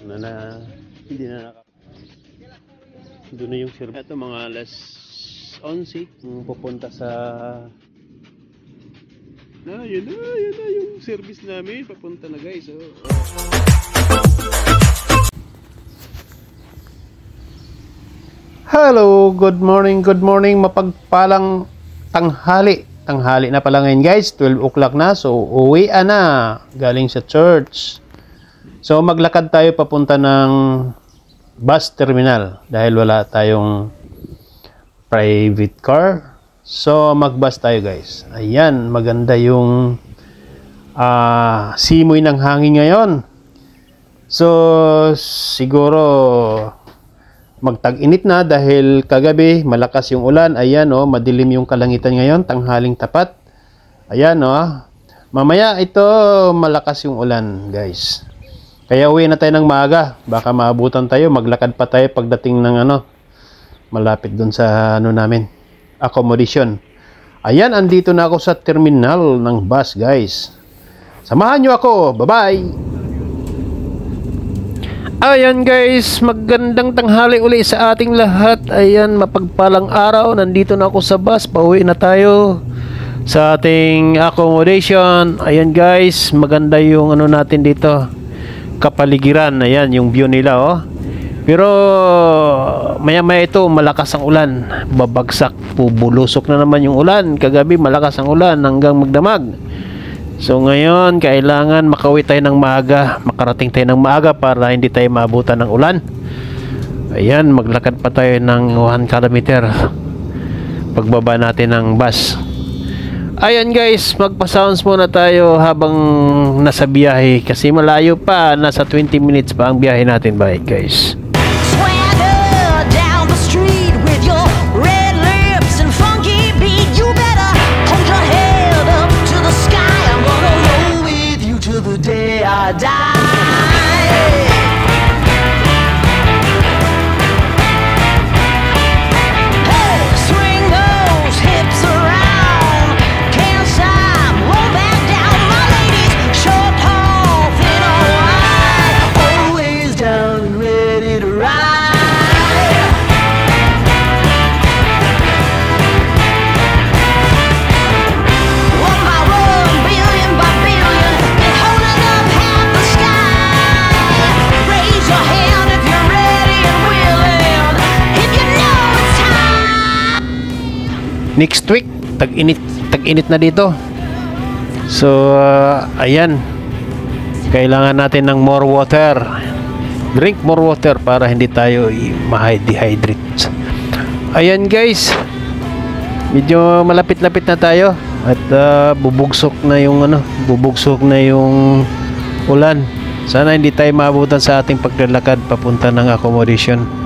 Hindi na doon na yung service. Ito mga alas 11 pupunta sa yun na yung service namin papunta na guys. Hello, good morning, mapagpalang tanghali na pala ngayon guys, 12 o'clock na, so uwi na galing sa church. So maglakad tayo papunta ng bus terminal dahil wala tayong private car. So magbus tayo guys. Ayan, maganda yung simoy ng hangin ngayon. So siguro magtag-init na dahil kagabi malakas yung ulan. Ayan madilim yung kalangitan ngayon, tanghaling tapat. Ayan mamaya ito malakas yung ulan guys. Kaya uwi na tayo ng maaga. Baka maabutan tayo, maglakad pa tayo pagdating ng malapit dun sa namin, accommodation. Ayan, andito na ako sa terminal ng bus guys. Samahan nyo ako. Bye-bye. Ayan guys, magandang tanghali uli sa ating lahat. Ayan, mapagpalang araw. Nandito na ako sa bus. Pauwi na tayo sa ating accommodation. Ayan guys, maganda yung natin dito, kapaligiran. Ayan yung view nila pero maya ito malakas ang ulan, babagsak, bubulusok na naman yung ulan. Kagabi malakas ang ulan hanggang magdamag. So ngayon kailangan makauwi tayo ng maaga, makarating tayo ng maaga para hindi tayo maabutan ng ulan. Ayan, maglakad pa tayo ng 1 kilometer pagbaba natin ng bus. Ayan guys, magpa-sounds muna tayo habang nasa biyahe kasi malayo pa, nasa 20 minutes pa ang biyahe natin. Bye guys. Swagger down the street with your red lips and funky beat. You better hold your head up to the sky. I'm gonna roll with you till the day I die. Next week tag-init na dito. So ayan, kailangan natin ng more water. Drink more water para hindi tayo ma-dehydrate. Ayan guys, medyo malapit-lapit na tayo at bubugsok na yung ulan. Sana hindi tayo maabutan sa ating paglalakad papunta ng accommodation.